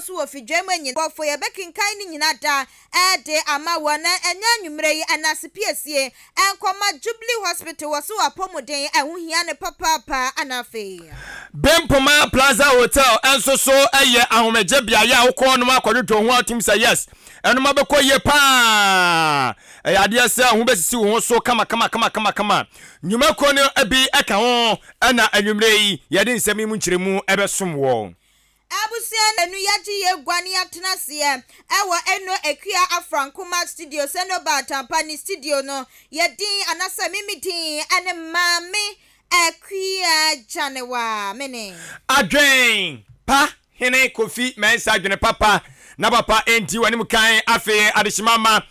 so ofidwam anyi bofo ye bekin kan ni nyina da de ama wona enya nwumre yi anasepiesie enkoma Jubilee Hospital wo so apomuden ehuhia ne papa anafe Bempoma Plaza Hotel enso so eye ahomeje bia ya wokọ no akọdwo ho atum say yes eno mabekọ ye pa ade se ho besisi ho so kama nyuma ko ne abi aka ho na anwumre yi ye de nsemi mu nkyeremu ebesom wo Abusia enu yaji ye gwani atenase ewo eno ekua Afrankoma studio seno ba tampani studio no ye din anasa mimidin ene mame ekua Janewa mene adwen pa hene Kofi mensa adwene papa na papa enti wani mu kan afe adeshimama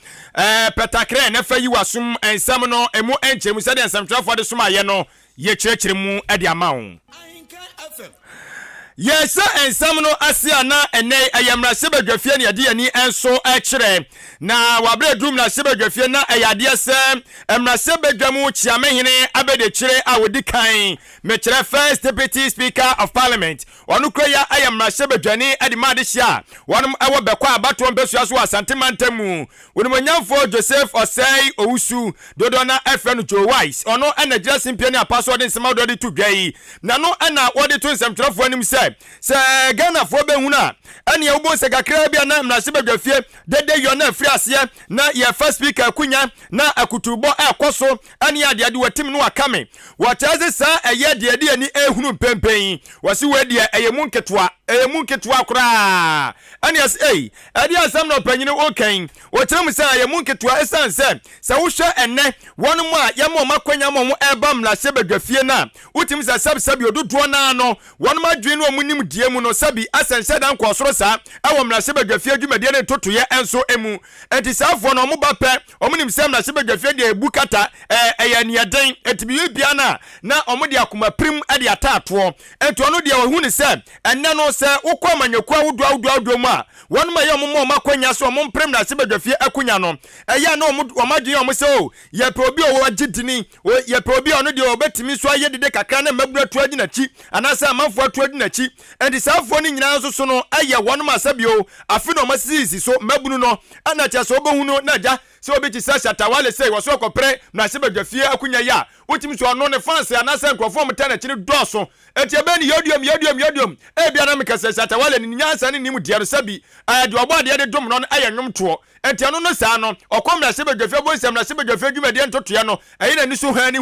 petakre na fa yi wasum ensam no emu enchemu sade ensamtrafo de sum aye no ye kyerkyeremu ade amawo Yes, and some no asiana and nay ayamra sebedwafie ne ade ani enso ekire na wabredum na sebedwafie na ayade se emra sebedwamu chiamehene abede kire awodi kan mekire first deputy speaker of parliament onu kroya ayamra sebedwane ade made hia wonum ewo bekwa abato mbesu aso asantemantamu wonumonyamfo Joseph Osei Owusu dodona efenu Joe Wise ono enagire simpie ne apaso de nsema do de tudwai na no na wode to nsemtrofo anim se Ghana fo behuna ene ubo se kakra bia na mrase badwafie dede yo na afri ase na ye first speaker akunya na akutubo ekoso ene ade ade watim no akame wachaze sa eye de ani ehunu pempen wasi wedi eye munketwa kura ene as ade asam no panyine okan wotirem sa eye munketwa esanse sa wohwe enne wonu mu a ye mo makwanya mo eba mrase badwafie na utim sa sabsabi ododo na no wonu madwenu omunim die mu no sabi asense dan kwosoro sa awo mrase badwafie adwumadie ne totoye enso emu enti safo no mo bape omunim se mrase badwafie de ebu kata eya niaden etibi bia na omode akoma prim ade ataato enti ono de wahu ne se enne no se wokọ amanyekwa wodo mu a wonu ma ye ommo makwanya so ommo prim mrase badwafie akunya no eya na omadwen ommo se o ye probi o wagidini ye probi ono de obetimi so aye dede kakra na mabura to aginachi anasa amanfo ato aginachi enti safo ni nyina nso so no aye wonu ma sabio afi no masisi so mabunu no ana cha so obohu no na ja se obeti sa shatawale se wo so kopre na se badwafie akunya ya utimi so ono ne fanse anasa nkrofo mta na chini doso enti ebe ni yodium bia na mekasa shatawale ni nyansa ni nim diaro sabi de obade de dom no aye nwomto enti ano no sa no okomra se badwafie bo nsem na se badwafie dwumade ntotoye no aye na ni so hani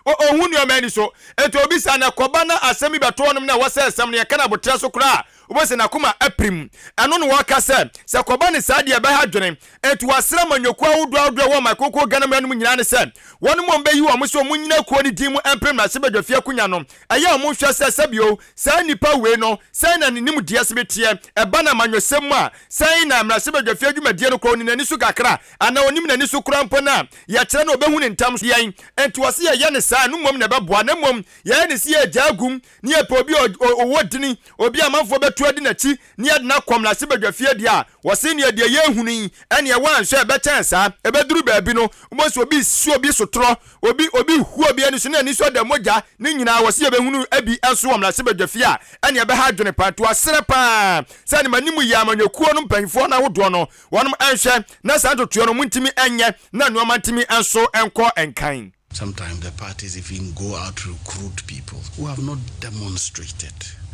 ohunu amani so enti obi sa na koba na asemi beto no na wasa asem ne kana botra so kura obose na kuma aprim ano no waka se koba ne sa de be ha dwene enti wasra manyokwa wodo wo makoko Ghana manum nyina ne se wonu mo mbe yi wo mo so mo nyina ko ni dimu aprim na se badwafie kunya no aye o mo hwa se sabio sa nipa we no sa na nim dia se betie eba na manyosem a sa na mra se badwafie adwumadie no ko ni nani so kakra ana onim nani so kura mpo na ya kire na obehu ne ntam yan enti wase ye ne sa no mom na beboa na mom ye ne se ye jagum ni e po obi owodini obi amanfo betu adi na chi ni ade na kom na se badwafie dia wase ne de ye huni ene ye wan so e be chansa e be duru baabi no mo so obi si obi sotro obi hu obi ani so na ni so da moja ni nyina wase ye be hunu abi enso wom na se badwafie a ene ye be ha dwene pa to asere pa sa ne manimu ya amanyakuo no mpanfo na wodo no wonom enhwe na sa totuo no muntimi enye na nuoma ntimi enso enko enkan. Sometimes the parties even go out to recruit people who have not demonstrated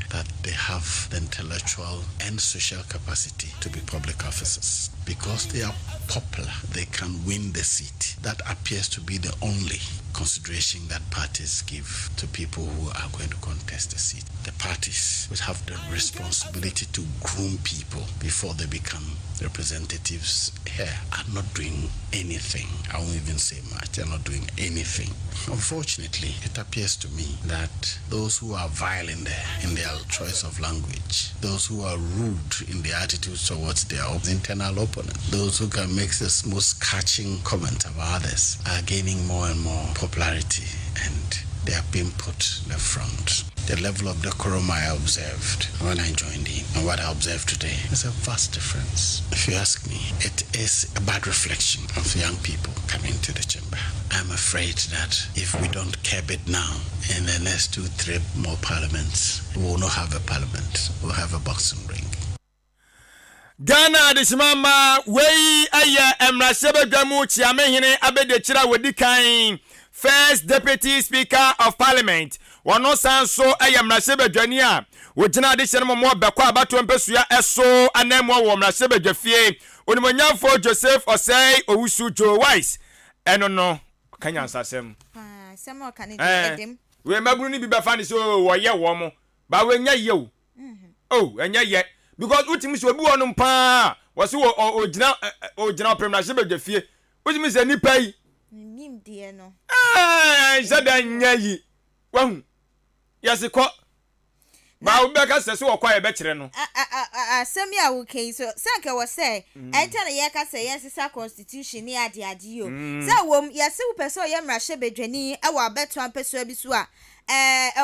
that they have the intellectual and social capacity to be public officers. Because they are popular, they can win the seat. That appears to be the only consideration that parties give to people who are going to contest the seat. The parties which have the responsibility to groom people before they become representatives here are not doing anything. I won't even say much. They're not doing anything. Unfortunately, it appears to me that those who are vile in their choice of language, those who are rude in their attitudes towards their internal opponent, those who can make the most catching comment about others are gaining more and more popularity, and they are being put in the front. The level of decorum I observed when I joined in and what I observed today is a vast difference. If you ask me, it is a bad reflection of young people coming to the chamber. I'm afraid that if we don't curb it now, in the next 2-3 more parliaments, we will not have a parliament. We'll have a boxing ring. Ghana de shimama wei aya emrasebedwamu chiamehene abedechira wodikan First Deputy Speaker of Parliament wano sanso aya emrasebedwani a wogina de hye mo bekwa abato mpesua eso anamo wo emrasebedwafie onimonyamfo Joseph Osei Owusu Joe Wise eno no kanya nsasem Some can edem we maburu ni bi befa ni so wo ye wo mo ba we nya ye o enya ye because utimi so obi wonum pa wo se ogina emrasebedwafie utimi se nipa yi nim de no sada nya yi wahu yasikọ ba ubeka sese wo kwa ye be kire no asemi a wo kai so sanka wo say enta na ye ka say yes sa constitution ni ade yo say wom yesi wo person ye mrahye bedwani e wo abeto ampeso abisu a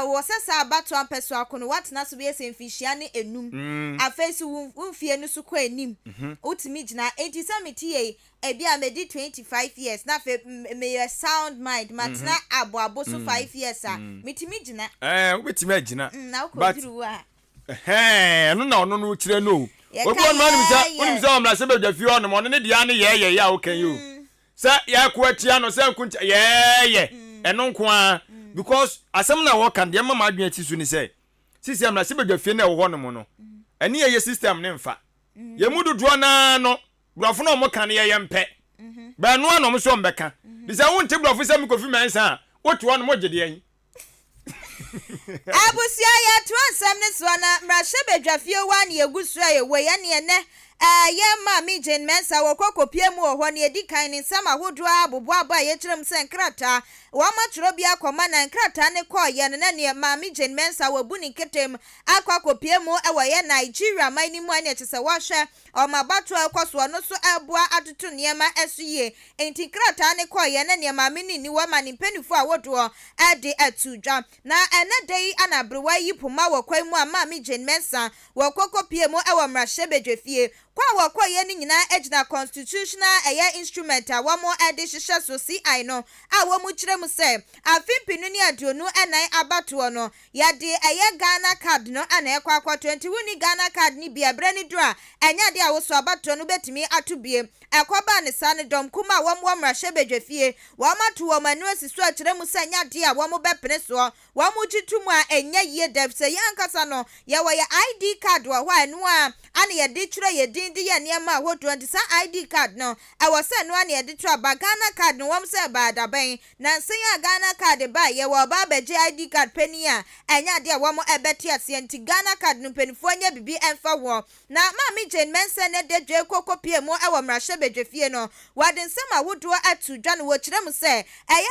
wo sesa abato ampeso akono watena so be yesi mfihia ne enum afesu wumfie no so kwa enim utimi gina enti samiti ye ebi a medi 25 years na fe me sound mind matna abo so 5 years a mitimi gina ubetimi agina na ko diru a no na ono no kire no obi on man mi say omrasebedwafie ono mo ne dia ne ye ya okan yo sa ya ko atia no sa kunta ye eno nko a because asem na wo kan de mama adwen ati su ni say sisi omrasebedwafie na wo ho no mo no ene ye system ne mfa ye mududo na no brofo no mo kan ye mpe ba no anom so mbeka bi say won te brofo say mi kofi mensa wotu ono mo gede yin abusia ya to ansam ne so na mrahye wan ye gusu aye we ya ne ne ye ma mi Jane Mensa wo kokopie mu ho ne edikan ne nsam ahodo abobo aba ye kirem sen krata wa matro bia koma na krata ne ko ye ne ne ma mi Jane Mensa wo bu ni ketem akokopie mu e wo ye Nigeria mani mu ane chese wo hwe o ma bato ekoso no so aboa atoto ne ma esuye enti krata ne ko ye ne ma mi ni wo ma ni mpanifu awodo e de atudwa na ene dei anabrewa yi poma wo kwan mu ama mi Jane Mensa wo kokopie mu e wo mrahye bedwafie kwa wakwa ye ni nyina ejina constitutional instrument a wamo ede hihye so CI no a wamu kire mu se afimpinu ni aduonu enan abato no yade Ghana card no ana ekwa 20 wuni Ghana card ni bia bre ni dro a enya de a wo so abato no betimi atubie ekoba ne sa ne dom kuma wamo mrahye bedwafie wamato wo manu asisu a kire mu se nya de a wamo bepene so wamo gitumu a enya ye dev se yankasa no ye wo ye ID card wo ho anu a ana ye de kire ye di ya niema ahodo ndi sa ID card no ewo se no na ye de tra ba Ghana card no wom se ba daban na nsen ya Ghana card ba ye wo ba beje ID card pani a enya de wom ebeti ase nti Ghana card no panifo anya bibi emfa wo na ma mi Jane Mensa ne de dwe kokopie mu ewo mrahye bedwafie no wade nsem ahodo atudwa no wo kire mu se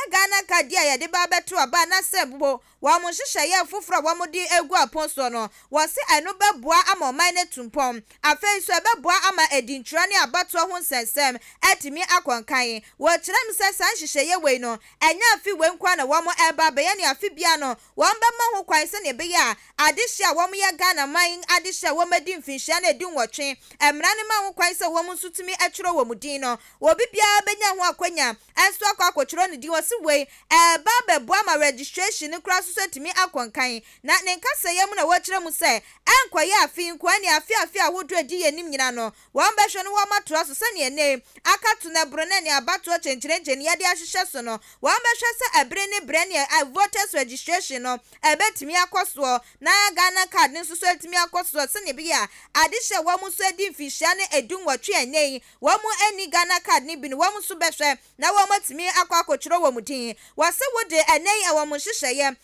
Ghana card ya ye de ba beto aba na se bo wom hihye ye foforo wom di egu aponso no wo se eno beboa ama man ne tumpom afei so beboa ama edintra ne abato ho nsensem atimi akonkan wo kirem se san hihye we no enya afi we nkwa na wo mo eba be ye ne afi bia no wo be ma ho kwan se ne be ya adehye a wo mo ye Ghana man adehye wo madi mfinhia na edin wotwe emra ne ma ho kwan se wo mo nsutumi atwero wo mudin no wo bibia benya ho akwanya enso akwakwotwero ne di wo se we eba beboa ma registration ne kra so atimi akonkan na ne nkasa ye mu na wo kirem se enkoye afi nkwa ne afi ahodo adi ye nim nyina no won be hwe no wo matro so se ne ne akatu na brone ne abato chencherenche ne yade ahihye so no won be hwe se ebre ne bre ne voters registration no ebetimi akoso na Ghana card ne so etimi akoso se ne bia adehye wo mu so adi mfihia ne edun wotwe anei wo mu ani Ghana card ne bi no wo mu so be hwe na wo matimi akwakokyero wo mudin wo se wo de anei e wo mu hyehyeye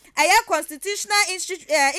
constitutional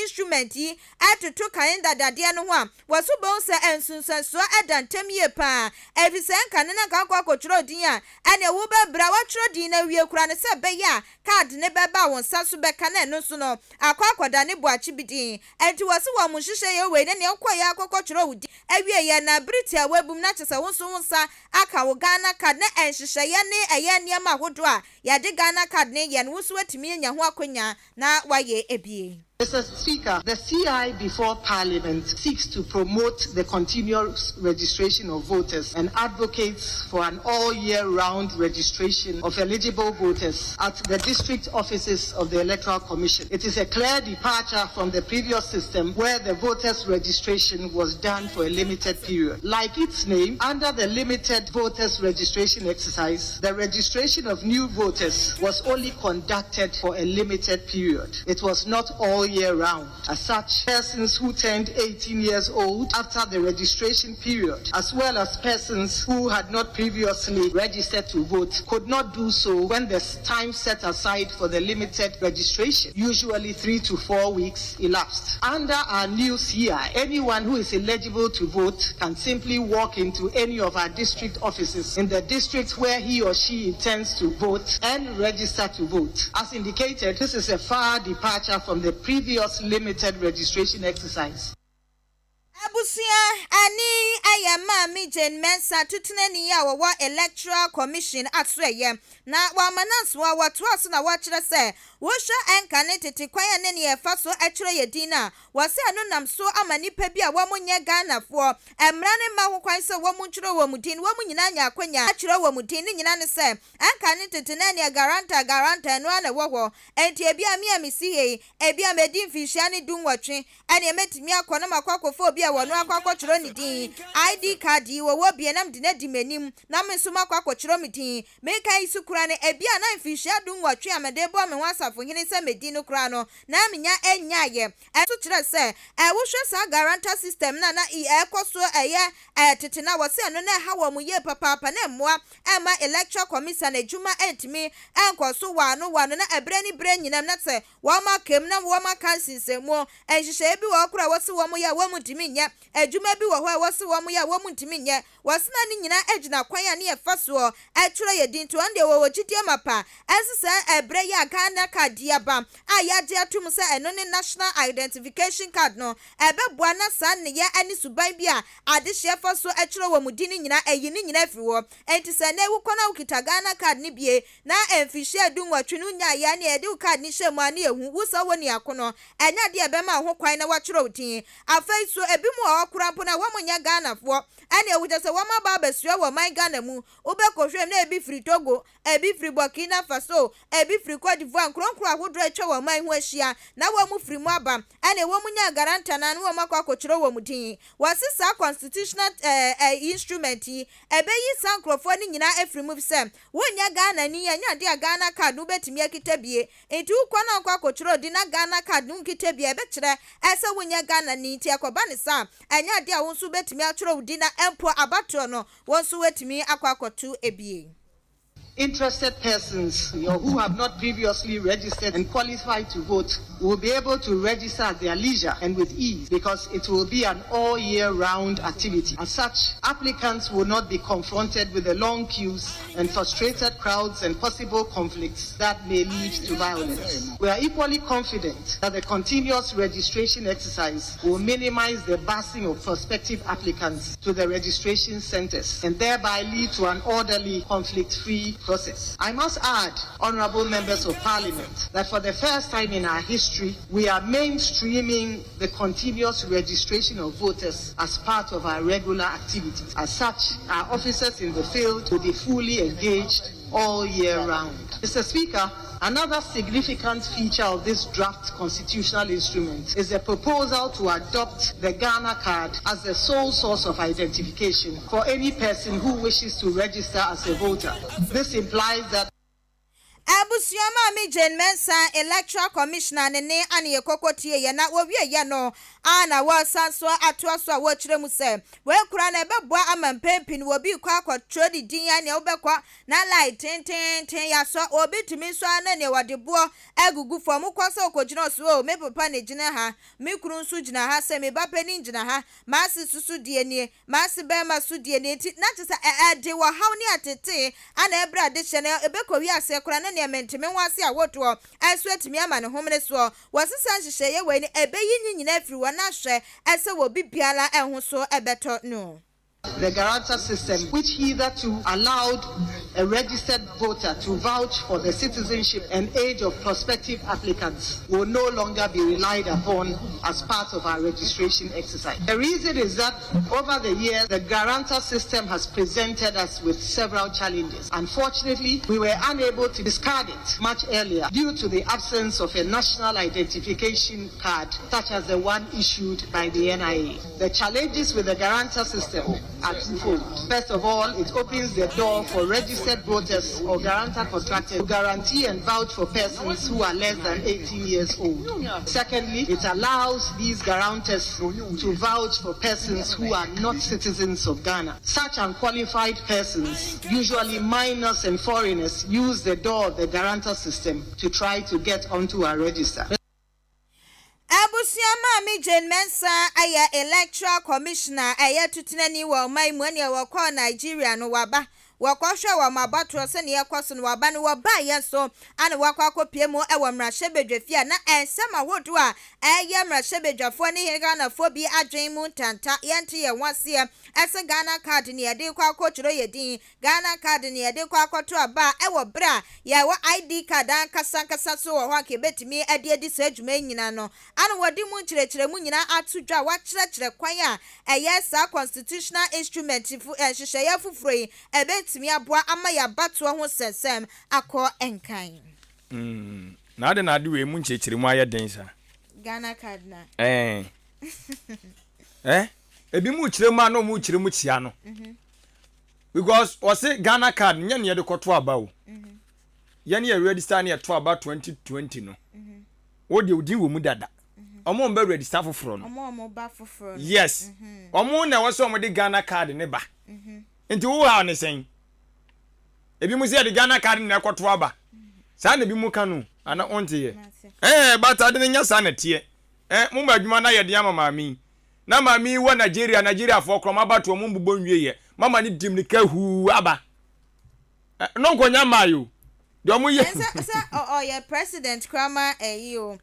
instrument yi atoto calendar dade no ho a wo so bo se ensunsanso edantem ye pa efisen kan na ka kwakokyero din a ene wo be bra watwero din na wie kura ne se be ya card ne be ba won sa so be ka na no so no akwakoda ne boachi bidin enti wo se wo mu hyehyeye we ne enkoye akwakokyero wudi awie ye na britia wabum na chese wo so wonsa aka wo Ghana card na enhyehyeye ne niam ahodo a ya de Ghana card ne ye no wo so atimi nya ho akonya na waye ebie Mr. Speaker, the CI before Parliament seeks to promote the continuous registration of voters and advocates for an all-year-round registration of eligible voters at the district offices of the Electoral Commission. It is a clear departure from the previous system where the voters' registration was done for a limited period. Like its name, under the limited voters' registration exercise, the registration of new voters was only conducted for a limited period. It was not all year round. As such, persons who turned 18 years old after the registration period, as well as persons who had not previously registered to vote, could not do so when the time set aside for the limited registration, usually 3 to 4 weeks, elapsed. Under our new CI, anyone who is eligible to vote can simply walk into any of our district offices in the district where he or she intends to vote and register to vote. As indicated, this is a far departure from the previous limited registration exercise. Abusia ani ayama mi Jane Mensa tutunani ya wa Electoral Commission atsoye na wa manaswa watwaso na wa kire se wo hwa enka ne tete kwaya ne ne efa so akire yedina wase anu nam so amanipa bi a wo munye Ganafo emra ne ma ho kwan se wo muntwiro wo mudin wo munyina nya akwanya akire wo mudin ne nyina ne se enka ne tete na ne garanta no na wo ho enti ebia mi amisi he ebia medin fihia ne dunwotwe ene metimi akọ na makwakofo obi a wono akwakochiro ni din ID card wo bie nam de na di manim na me so makwakochiro mi din meka isukura ne ebia na mfihia dunwotwe amede bo me wasafo hini se medi no kura no na menya enyaye eto kire se wo hwe sa guarantor system na ekoso tete na wose no na ha wo mu ye papa na emmoa ema electoral commission adwuma entimi enkoso wano na ebre ni bre nyinam na se wo makem na wo makansensemo enhihye bi wo kura wose wo mu ya wo mu ntimi nya adwuma bi wo ho wose wo mu ya wo mu ntimi nya wose na ni nyina agina kwan ya ne efaso etwere yedin to ande wo gidie mapa esese ebre ya Ghana card yaba ayade atum se eno ne national identification card no ebeboa na san ne ya ani suban bi a ade hye faso etwere wo mu di ni nyina eyi ni nyina fi wo enti se na ewu kona ukita Ghana card ni bie na emfihye adunwatwe no nya ya ne ede card ni hye mu ani ehu wusa wo ni akono enya de ebema ho kwan na watwere odin afai so ebi mu akura mpo na wo munya Ganafo ene ewuje se wo ma ba besua wo man Ghana mu ubekohwe na ebi firi Togo ebi firi Burkina Faso ebi firi Cote d'Ivoire kronkro ahodro etwa wo man ho ahia na wo mu firi mu aba ene wo munya garanta na no wo makwakochiro wo mudin wasisa constitutional instrument ebeyi sankrofo ni nyina efiri mu se wonya Ghana ni anya de Ghana card no betimi akitabie enti ukwana akwakochiro di na Ghana card no kitabie ebekire ese wonya Ghana ni ti akoba ne sa anya de a wonso betimi atworo di na empo abato no wonso wetimi akwakotu ebie. Interested persons who have not previously registered and qualified to vote will be able to register at their leisure and with ease because it will be an all-year-round activity. As such, applicants will not be confronted with the long queues and frustrated crowds and possible conflicts that may lead to violence. We are equally confident that the continuous registration exercise will minimize the busing of prospective applicants to the registration centers and thereby lead to an orderly, conflict-free process. I must add, honorable members of parliament, that for the first time in our history, we are mainstreaming the continuous registration of voters as part of our regular activities. As such, our officers in the field will be fully engaged all year round. Mr. Speaker, another significant feature of this draft constitutional instrument is the proposal to adopt the Ghana card as the sole source of identification for any person who wishes to register as a voter. This implies that Abusiama mi Jane Mensa Electoral Commissioner ne ani yekokotie ye na wowie ye no ana wa sanso atoaso a wo kire mu se we kura na ebeboa amampempin wo bi kwa akotro di din ya ne obekwa na light ten ya so obi timi so ana ne wodebo agugu fo mu kwaso okogina so o me papa ne gina ha me kuru nso gina ha se me bapa ni gina ha ma se susu die ne ma se be ma su die ne na tse de wo haw ni atete ana ebra de hye ne ebekowi ase kura na ne mentime wase a woto aso atimi ama ne homne so wasesa nhihye ye we ne ebeyi nyina afiri wona hwe ese wo bibiala ehwo so ebeto no. The guarantor system, which hitherto allowed a registered voter to vouch for the citizenship and age of prospective applicants will no longer be relied upon as part of our registration exercise. The reason is that over the years, the guarantor system has presented us with several challenges. Unfortunately, we were unable to discard it much earlier due to the absence of a national identification card, such as the one issued by the NIA. The challenges with the guarantor system are twofold. First of all, it opens the door for registered voters or guarantor contractors to guarantee and vouch for persons who are less than 18 years old. Secondly, it allows these guarantors to vouch for persons who are not citizens of Ghana. Such unqualified persons, usually minors and foreigners, use the door of the guarantor system to try to get onto our register. Abusiama mi Jane Mensa aya electoral commissioner aya tutinani wa maimwani ya wakwa Nigeria no waba wakɔhwɛ wɔ mabatro sɛ ne yɛkɔ so no waba no waba yɛ so ana wakɔ akɔpie mu ɛwɔ mmarahyɛbadwafie na ɛnsɛm ahodo a ɛyɛ mmarahyɛbadwafoɔ ne Ghanafoɔ bi adwen mu ntanta yɛnte yɛ waseɛ ɛsɛ Ghana card ne yɛde kɔ akɔtwerɛ yɛdin Ghana card ne yɛde kɔ akɔtɔ aba ɛwɔ bra yɛwɔ ID card ankasa so wɔ hɔ akebetimi ɛde adi sɛ adwuma nyina no ana wɔde mu kyerɛkyerɛ mu nyina ato dwa wakyerɛkyerɛ kwan a ɛyɛ sa constitutional instrument fu hyehyɛyɛ foforo yi timi aboa ama ya batoa ho sesem akọ enkan na ade na ade we mu nchechiri mu aye den sa Ghana card na ebi mu chire mu ano mu chire mu chia no because we say Ghana card nya ne de koto aba o ye ne register ne to aba 2020 no wo de odi wo mu dada omo mba register foforo no omo ba foforo yes omo na wo so omo de Ghana card ne ba nti wo ha ne sen ebi mu se de Ghana card na ekoto aba sa na bi mu kanu ana onte ye but ade nya sa na tie mu madwuma na ye de ama maami na maami wo Nigeria for krom aba to mu mbubɔ nwie ye mama ni dim ni ka hu aba no nkonya mayo de omu ye ye president krama eyo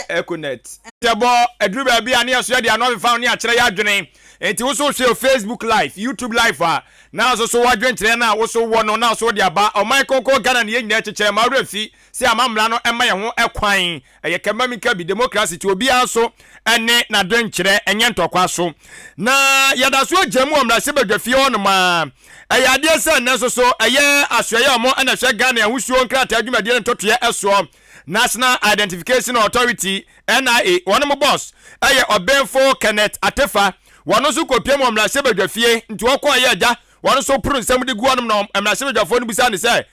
Econet tebo eduru ba bia na so de anọ fa ne akere ya adwene enti wo so share Facebook live YouTube live na so wadwen kire na wo so wo no na so de aba o Michael Ghana ne nyina kyekyere ma refi si amamra no ema ye ho ekwan ye kema mi ka bi democracy ti obi aso ene na dwen kire enye ntokwa so na yada so agyamu omra se badwafie ho no ma ade ese na so eye asoye omo na hwe Ghana ahusuo nkrata adwumadie ntotoye eso National Identification Authority NIA one mo boss eye Obenfo Kenneth Atefa wono so kopie mo mra sebadwafie nti wokọ ye agya wono so pru nsem de guanom na mra sebadwafo no bisa ne se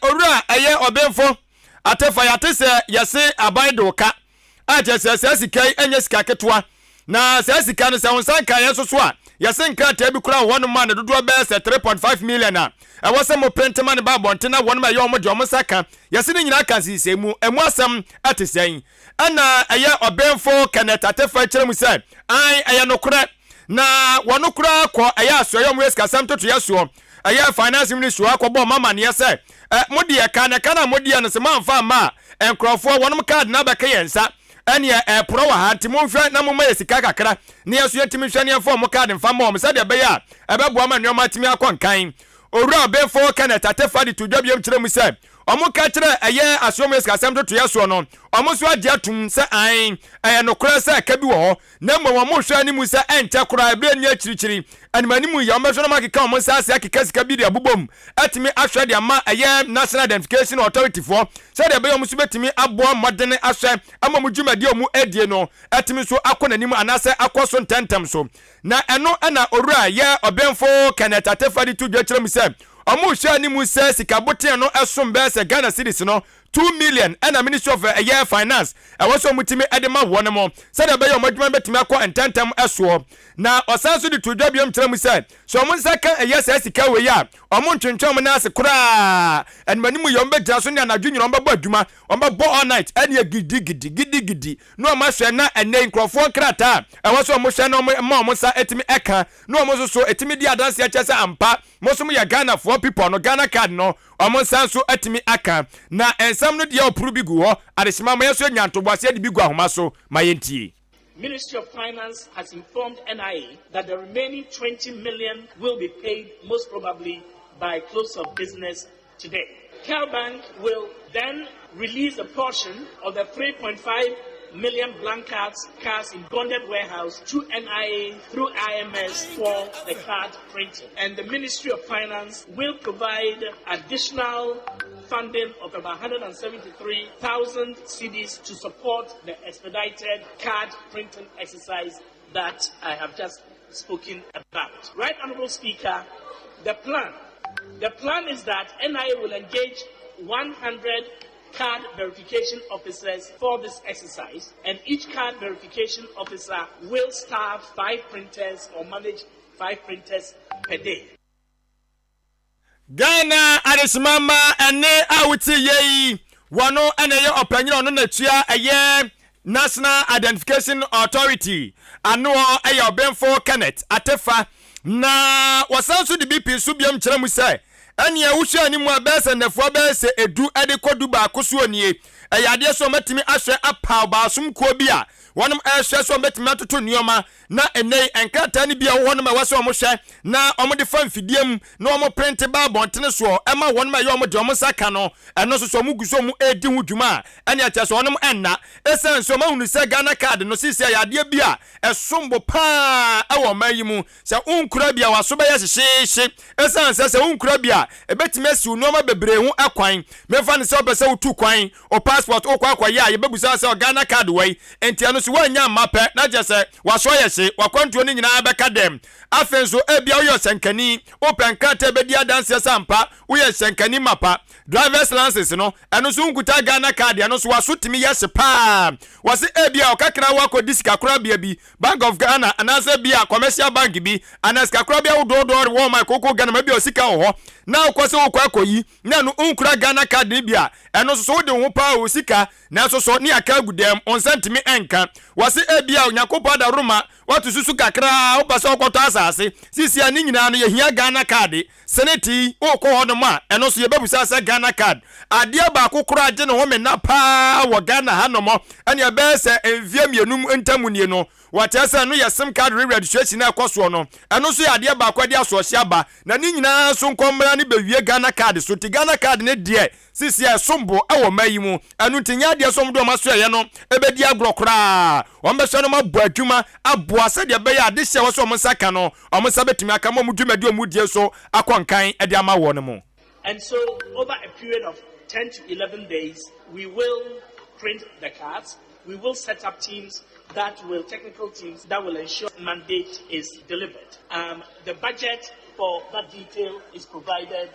owura eye Obenfo Atefa ya te se yese abaido ka aje se sikai enye sika ketwa na se sika no se wonsan kan yeso so a yese nkrata bi kura wono ma ne dodo be se 3.5 million a ɛwɔsɛ mo print man ba bontena wɔn ma yɛ ɔmo de ɔmo saka yɛse ne nyina kan sisemu emu asɛm atesɛn ana ɛyɛ Obenfo Kenneth Atefa kyerɛ mu sɛ ai ɛyɛ nokora na wɔno kora kɔ ɛyɛ asoyɛ ɔmo yɛsika sam toto yɛsoɔ ɛyɛ finance ministry akɔbɔ mama ne yɛsɛ modi ɛka na kana modi ɛno sɛ mamfa ma nkrɔfoɔ wɔnom card na bɛka yɛnsa ɛne pro wa ha ntimo hwɛ na mo ma yɛsika kakra ne yɛso yɛtimi hwɛ ne yɛfɔ mo card mfa ma ɔmo sɛ de bɛyɛ a ɛbɛboa ma nneɛma timi akɔ nkan Owura Obenfo Kenneth Atefa de to dwabiem kyerɛ mu sɛ ɔmo ka kyerɛ ɛyɛ asomo esika to yɛ so no ɔmo so ade atum sɛ an ɛyɛ nokora sɛ ka bi wɔ hɔ na mmom ɔmo hwɛ animu sɛ ɛnkyɛ kora ebe ni akyirikyiri animanimu yɛ ɔmo hwɛ no makeka ɔmo sase akeka sika bi de abobom atimi ahwɛ de ama ɛyɛ National Identification Authority for sɛ de ɛbɛyɛ ɔmo so betimi aboa mmɔdene ahwɛ ama mo dwumadi ɔmo adie no atimi so akɔ nanim anasɛ akɔ so ntɛntɛm so na ɛno ɛna owura yɛ Obenfo Kenneth Atefa de to dwa kyerɛ mu sɛ ɔmo hwɛ animu sɛ sika boten no ɛsom bɛ sɛ Ghana cedis no 2 million and a Ministry of Finance. I was so mutimi edema one more. Said a bayo madman betimako and tentam eswo. Now, Osansu the two W Tramu said, so Monsaka a yes, as ikawe ya, or Monton Chomanas a cra, and Manimu Yombe Jason and a junior on Babaduma, on Babo all night, and ye giddy. No Mashana and name Crawford Krata. I was so Moshano Momosa etimi eka, no Moso so etimidia dance yachasa ampa, Mosumu Ghana 4 people no Ghana card no, or Monsansu etimi aka. Na some no dia opurubigu ho adesima ma yeso nyanto boase de bigu ahoma so mayentie. Ministry of Finance has informed NIA that the remaining 20 million will be paid most probably by close of business today. CalBank will then release a portion of the 3.5 million blank cards in bonded warehouse to NIA through IMS for the card printing. And the Ministry of Finance will provide additional funding of about 173,000 cedis to support the expedited card printing exercise that I have just spoken about. Right, Honourable Speaker, the plan is that NIA will engage 100 card verification officers for this exercise, and each card verification officer will staff 5 printers or manage 5 printers per day. Ghana Adesimama ene awuti yei wano ene ye opanyin ono na tua eye National Identification Authority ano eye obenfo Kenneth Atefa na wasanso de BP so biam kyerɛ mu sɛ ene awuhwe animu abɛsɛ nefo abɛsɛ edu ade kodu ba akoso onie eye so matimi ahwɛ apa baasum ko bi a wonum ehwɛ so matimi atoto nioma na enei enkrata ne bia wonum ɛwɔ so hwɛ na ɔmo de fa mfidiem na ɔmo print ba bontene so ɛma wonum ɛyɛ ɔmo de ɔmo saka no ɛno so ɔmo guso ɔmo edi ho dwuma ɛne atia so wonum ɛnna esen so mahunu sɛ Ghana card no sisi ayade bia ɛsombo pa ɛwɔ mayi mu sɛ unkura bia waso bɛyɛ hyehye esen sɛ unkura bia ebetime asi nneoma bebre ho akwan mefa ne sɛ ɔpɛsɛ utu kwan o passport o kwa ya yebebusa sɛ Ghana card wai entia no so wanya mapɛ na je sɛ waso yɛ hye wakwantuo ne nyinaa bɛka dem afenso ebia wo yɛ senkani open card ebedi adanse sampa wo yɛ senkani mapa driver's license no ɛno so nkuta Ghana card ɛno so waso timi yɛ hye pa wase ebia okakra wakodi sika kora bia bi Bank of Ghana anase bia commercial bank bi anaska kora bia wo do wo my koko Ghana ma bia osika wo ho na kwase wo kwa koyi na no unkura Ghana card ni bia ɛno so de ho pa o sika na so ni aka gudem onsantimi enka wase ebia onyakopa da roma watu susu kakra wo pase okoto asase sisi ani nyina no yehia Ghana card seneti wo ko ho no ma ɛno so yebebusa sɛ Ghana card adia ba kokora age ne ho me na pa wo Ghana hanomo ane abese envie mienum ntamunie no watese no yesem card registration na ekoso no ɛno so adia ba kwade asohye aba na ni nyina so nkomra ne bewie Ghana card so ti Ghana card ne de sisi esombo ewo mayi mu anu tinya de som do maso ye no ebedi agrokra o mbe so no mabu adwuma aboa se de be ya de hye wo so mo saka no o mo sabetimi aka mo dwumadi o mu die so akonkan e de ama wo no mo. And so over a period of 10 to 11 days we will print the cards, we will set up technical teams that will ensure mandate is delivered. The budget for that detail is provided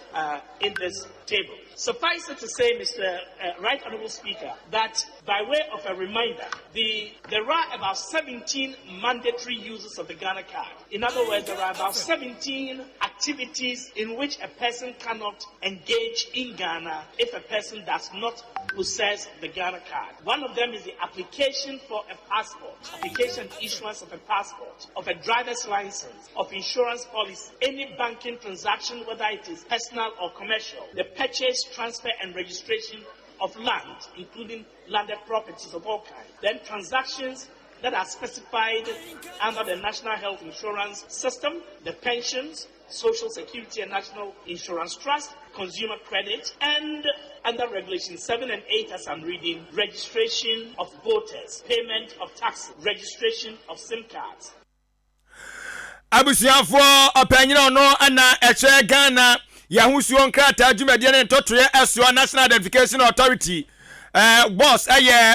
in this table. Suffice it to say, Mr. Right Honourable Speaker, that by way of a reminder, there are about 17 mandatory uses of the Ghana card. In other words, there are about 17 activities in which a person cannot engage in Ghana if a person does not possess the Ghana card. One of them is the application for a passport, application and issuance of a passport, of a driver's license, of insurance policy, any banking transaction, whether it is personal or commercial, the purchase, transfer and registration of land, including landed properties of all kinds. Then transactions that are specified under the National Health Insurance System, the pensions, Social Security and National Insurance Trust, consumer credit, and under Regulation 7 and 8, as I'm reading, registration of voters, payment of taxes, registration of SIM cards. Abusiafo opanyina no ana eche Ghana yahusuo nkrata dwumadie ne ntotoye eso National Identification Authority boss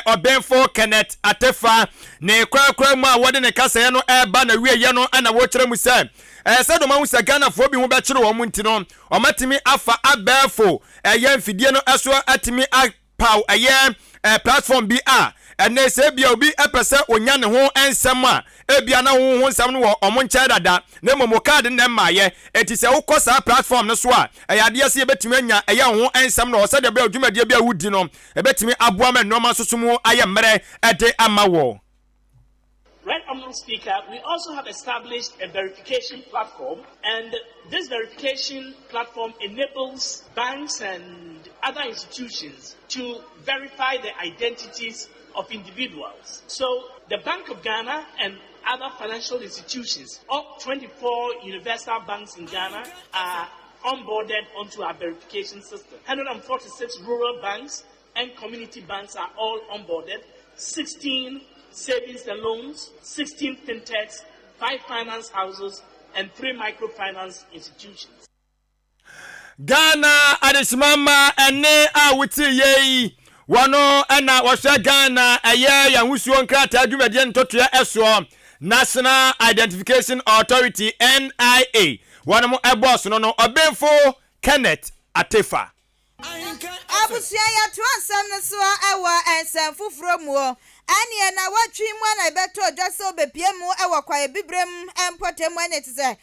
obenfo Kenneth Atefa ne kwakwa mu a wode ne kasa no eba na wieye no ana wo kyerɛ mu sɛ do ma hu sɛ Ghana fo bi ho bɛ kyerɛ wo mu ntino o matimi afa abɛfo mfidie no eso atimi apaw platform bi a ene se bia obi epese onya ne ho ensem a ebia na ho nsem no wo omo nche dada na momo card na maye enti se wo sa platform no so a eyade se ebetimi anya eya ho ensem no se de bia odwumadie bia wudi no ebetimi aboa ma nnoma sosomu aye mmere ede ama wo. Right, Honourable Speaker, we also have established a verification platform, and this verification platform enables banks and other institutions to verify the identities of individuals. So the Bank of Ghana and other financial institutions, all 24 universal banks in Ghana, are onboarded onto our verification system. 146 rural banks and community banks are all onboarded. 16 savings and loans, 16 fintechs, 5 finance houses, and 3 microfinance institutions. Ghana adesimama ene a wuti yei wano ena washa Ghana eye ya wusuo nkrata adwumade ntotoya eso National Identification Authority NIA wano mo eboss no obenfo Kenneth Atefa abusia ya to asam ne so ewa ensem fufuro mu ane na watwi mu na beto dwase obepie mu ewa kwaye bibrem empotem ane tse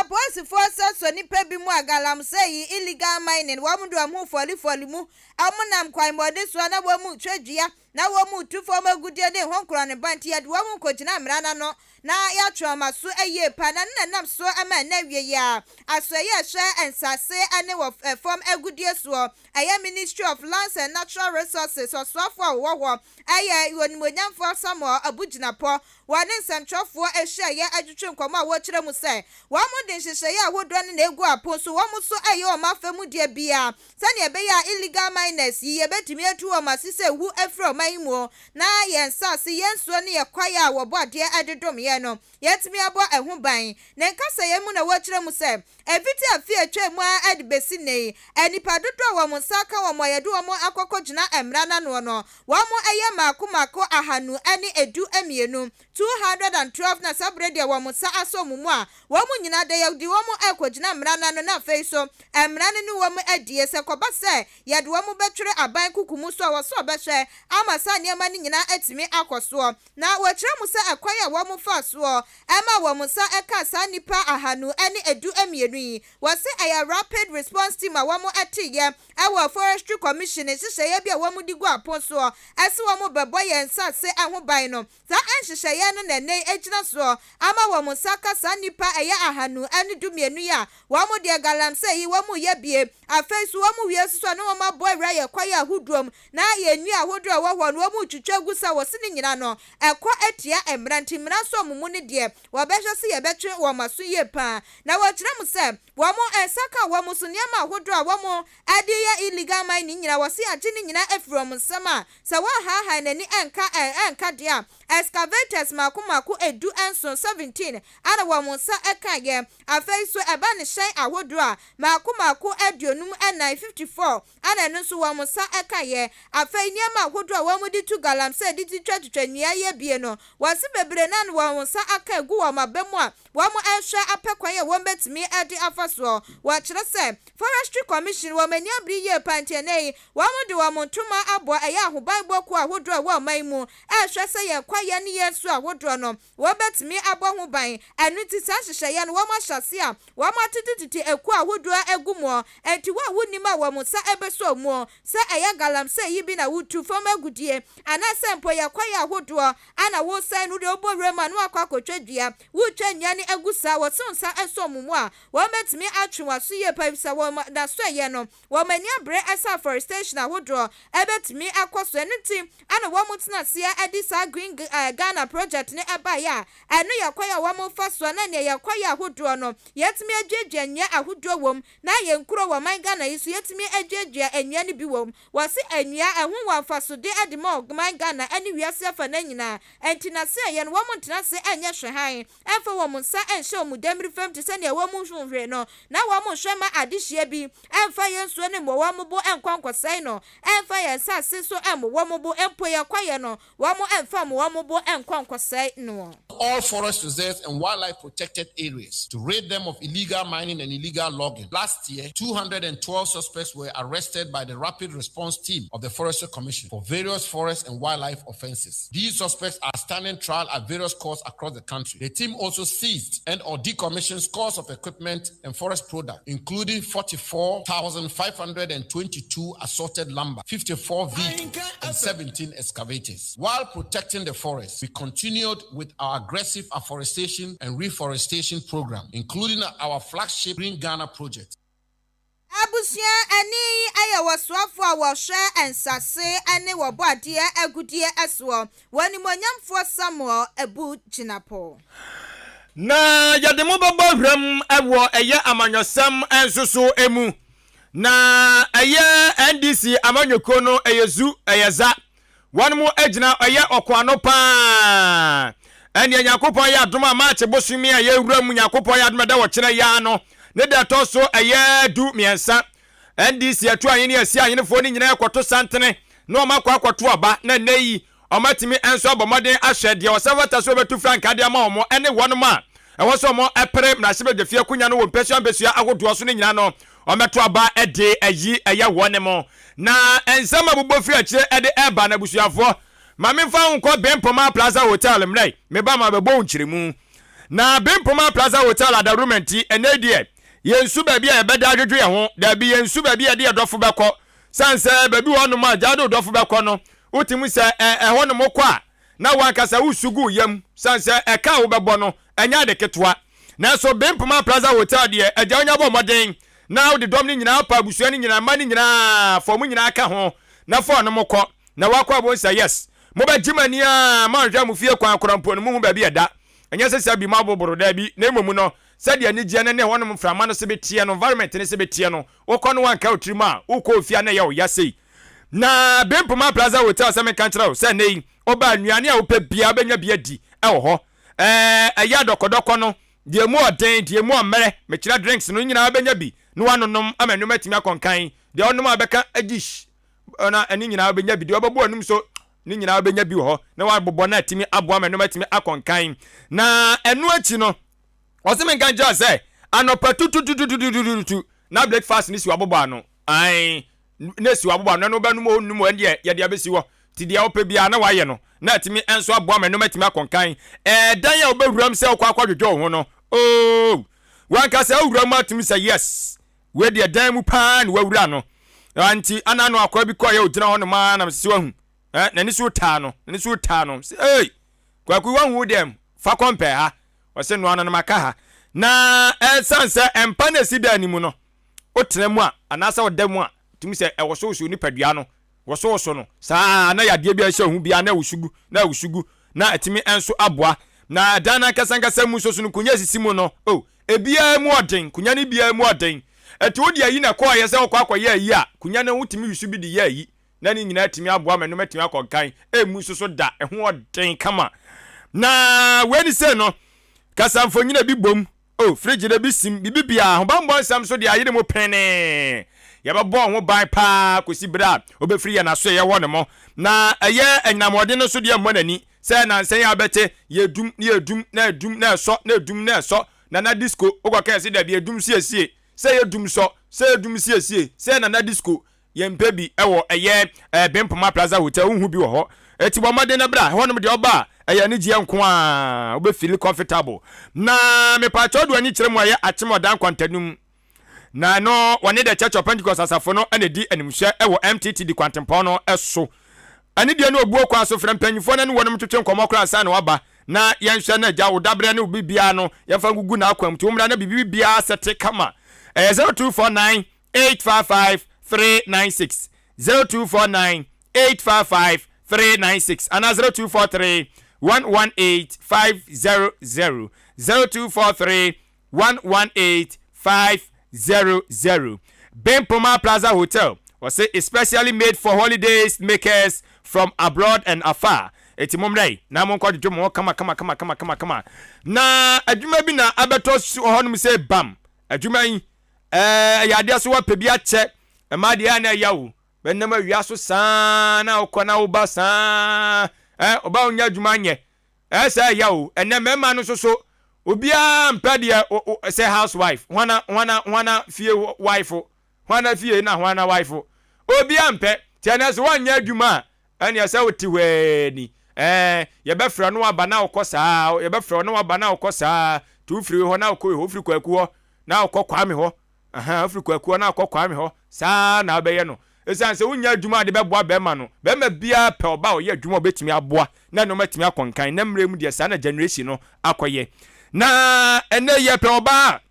boys for so nipa bi mu agalam say illegal mining wa mu do am foli mu amunam kwai mode so na wa mu twadua na wa mu tufo magudie de honkro ne banti ya wa mu kogina mrana no na ya twama so eye pa na nam so ama na wie ya aso ye hwe ensase ane wo form agudie so eye Ministry of Lands and Natural Resources so afọ wo eye wonimonyamfo Samuel Abuginapo wane nsantwofo ehwe ye adwetwe nkomo a wo kire mu se wo mu de hyehyeye ahodo ne na egu apon so wo mu so eye o mafemu de bia sane ebe ya illegal miners yi ebetimi atu o masise wu afro maimu na ye nsase ye nsuo ne ye kwaya wo bode adedom ye no yetimi abo ehu ban ne nkasa ye mu na wo kire mu se eviti afi atwa mu adibesi nei enipa dodo wo mu saka wo mo yedu wo mu akokogina emra na no no wo mu eye mako ahanu ani edu emienu 212 na sabrede wo mu sa aso mu a wo mu nyina de yedi wo mu akogina emra na no na fei so emra ne wo mu adie se koba se yede wo mu betwere aban kukumu so wo so behwe amasa niema ni nyina atimi akoso na wo kire mu se akwaya wo mu fa so ema wo mu sa eka sa nipa ahanu ani edu emienu yi wo se aya rapid response team a wo mu atiye awo forestry commission hyehyeye bia wo mu digu apon so ase wo mu bebo ye nsase ahoban no sa anhyehyeye no nene ejina so ama wo mu saka sa nipa aya ahanu ani dumienu ya wo mu de galamse yi wo mu ye bie afesu wo mu wie so no wo ma boy ra ye kwaya ahudrom na ye nwi ahodro wo ho no wo mu twitwa gusa wo se ni nyina no ekwa etia emranti mra so mu ne de wo behwe se ye betwe wo maso ye pa na wo kire mu se wo mu ensaka wo mu so niama ahodro wo mu ade ye illegal mining nyina wo se age ni nyina efrom nsama se wo ha nani enka dia excavators makomako edu enso 17 ana wo mu sa eka ye afeiso eba ne hyen ahodro a makomako aduonum enai 54 ana no so wo mu sa eka ye afei niama ahodro wo mu di tu galam se di twatwatwanua ye bie no wo se bebre na no wo mu sa aka egu wo mabemu a wo mu ehwe apekwan ye wo betimi ade afaso wo kire se forestry commission wo mani abri ye pantenei wo mu de wo mu tuma abo eye ahoban boku ahodro wo maimu ehwe se ye kwaya ne yesu ahodro no wo betimi abo ho ban anu ti sa hyehyeye no wo ma hyase a wo ma tititi eku ahodro egumo enti wo wunima wo mu sa ebeso mu se eye galam se yi bi na wutu fom agudie ana sempo ye kwaya ahodro ana wo san no de oborema no akwakotwadua wu twanya ne agusa wo sonsa esomumu a wo betimi atwewaso ye pavisa wo da so ye no wo mani abre esa forestation ahodro ebetimi akoso enti ana wo mutena se edisa green Ghana project ne eba ya enu ye kwaya wo mu faso na ne ye kwaya ahodro no yetimi adwedwa nya ahodro wom na ye nkuro wo man Ghana yiso yetimi adwedwa anya ne bi wom wo se anya ehu wo faso de edimo man Ghana ani wiase afa na nyina enti na se ye no wo mutena se anya hwehan efa wo mu nsa enhye wo mu demri fam te se ne wo mu hwehwe no na wo mu hwema adehye bi emfa ye nso ne mo wo mu bo enkwankosai no emfa ye sase so em wo mu bo empo ye kwaye no wo mu emfa mo wo mu bo enkwankosai no. All forest reserves and wildlife protected areas to rid them of illegal mining and illegal logging. Last year, 212 suspects were arrested by the Rapid Response Team of the Forestry Commission for various forest and wildlife offenses. These suspects are standing trial at various courts across the country. The team also seized and or decommissioned scores of equipment and forest products, including 44,522 assorted lumber, 54 vehicles, and 17 excavators. While protecting the forest, we continued with our aggressive afforestation and reforestation program, including our flagship Green Ghana project. Abusia ani aya waswafo a wohwe ensase ani wobode agudie eso wonimonyamfo Samuel Abuginapo na yade mo babo hwam ewo eye amanyosam ensoso emu na eye NDC amanyoko no eyezu eyeza wan mo agina eye okwano pa ene nyakopon ya adoma maache bosumi aye wura nyakopon ya adoma da wo kire ya no ne da to so eye du miensa NDC atu ayene asi ayene fo ni nyina ekoto santene no makwa akwoto aba na neyi omatimi enso abomoden ahwe de osavata so betu frank ade ama omo ene wonoma ewo so mo epre na hye bedefie kunya no wo mpesua besua agodo so ne nyina no ometo aba ede ayi eye wonemo na ensama bubofri akire ede eba na busuafo mamemfa unko Bempoma Plaza Hotel mrei meba ma bebo unchiremu na Bempoma Plaza Hotel adarumenti enedie yensu ba bia ebeda adwedwe ye ho da bi yensu ba bia de edofo beko sanse ba bi wono ma jado dofo beko no utimu se ho no mokwa na wankasa usugu yam sanse eka wo bebo no enya de ketwa na so Bempoma Plaza Hotel de eja onya bo moden na de dom ni nyina pa busua ni nyina ma ni nyina fo mu nyina aka ho na fo no mokọ na wakwa bo say yes mo ba jimani a ma hwa mu fie kwa akorampo no mu ba bi eda enya sesa bi ma boboro da bi na emu no sade ani gye ne honom frama no se betie no environment ne se betie no wokọ no wanka otrima wokọ ofia na ya o yasei na Bempoma Plaza Hotel se me kantra se nei oba anuane a wopɛ bia benya bia di wo ho eya dokodoko no die mu oden die mu omere me kira drinks no nyina benya bi no wanonom amanum atimi akonkan de onom abeka agish na ani nyina benya bi de obabu anum so ni nyina benya bi ho na wa bobọ na atimi abo amanum atimi akonkan na enu achi no oseme ganja se anopa tututututututu na breakfast ni si wabobọ ano ai na si wabobọ ano no banum onum ande ye de abesi wo ti de opa bia na waye no na atimi enso abo amanum atimi akonkan dan ya obewuram se okwa akwadwo ho no oh wanka se awuram atimi se yes we de dan mu pa na wawura no anti anano akwa bi ko ye ogina ho no ma na mse wahu na ni so ta no hey kwaku wahu dem fa compare ha wose no anu na maka ha na sanse empa na sida ni mu no otena mu a anasa odamu a tumi se ewoso ni padua no woso no saa na yade bia hye hu bia na wusugu na atimi enso aboa na dana kasankasa mu so no kunya sisimu no oh ebia mu oden kunya ni bia mu oden eti odi ayi na kwa yese okwa ye ayi a kunya na wutimi yusu bi di ye ayi na ni nyina atimi aboa manum atimi akonkan emu so da eho oden kama na weni se no kasamfo nyina bi bom oh fridge na bi sim bibia ho bambo sam so de ayi de mo pene ya ba bo ho ban pa kosi bra obefri ya na so ye wone mo na eye enyamode no so de mo nani se na nsen ya bete yedum na so na disco ogwa se da bi edum siesie se yedum so se yedum siesie se na disco yempe bi ewo eye Bempoma Plaza Hotel unhu bi wo ho eti bo made na bra honom de oba eye ni gie nko a obe feel comfortable na me pa chodo ani kire mu aye achemodan kwantanum na no wone the Church of Pentecost asafo no ene di animhwe ewo MTT di kwantempo no eso ani de no obuo kwa so frem panyifo na ne wonom twetwe nkomo kra sa na waba na yenhwe na gya wo dabre ne bibia no yefa gugu na akwam to umra na bibia sete kama 0249 855 396 0249 855 396 and 0243 118 500 0243 118 500 Bempoma Plaza Hotel was especially made for holidays makers from abroad and afar. Eti momrai na mon kwa dwom kama na adwuma bi na abeto honum say bam adwuma yi ya de so wa pe bi a che ma de na yawo benema wia so saa na okona oba saa oba onya adwuma nye say yawo ene mema no so obia mpade say housewife wana fie wife wana fie na wana wife obia mpe tiana so wanya adwuma ene say otiweni ye be frɛ no aba na okosa ye be frɛ no aba na okosa tu firi ho na okɔ firi kwaku ho na okɔ me ho firi kwaku na okɔ me ho saa na obɛyɛ no esan sɛ wonya adwuma de bɛboa bɛma no bɛma bia pɛ oba oyɛ adwuma obetimi aboa na no matimi akonkan na mmerɛ mu de saa na generation no akɔyɛ na ene ye pɛ oba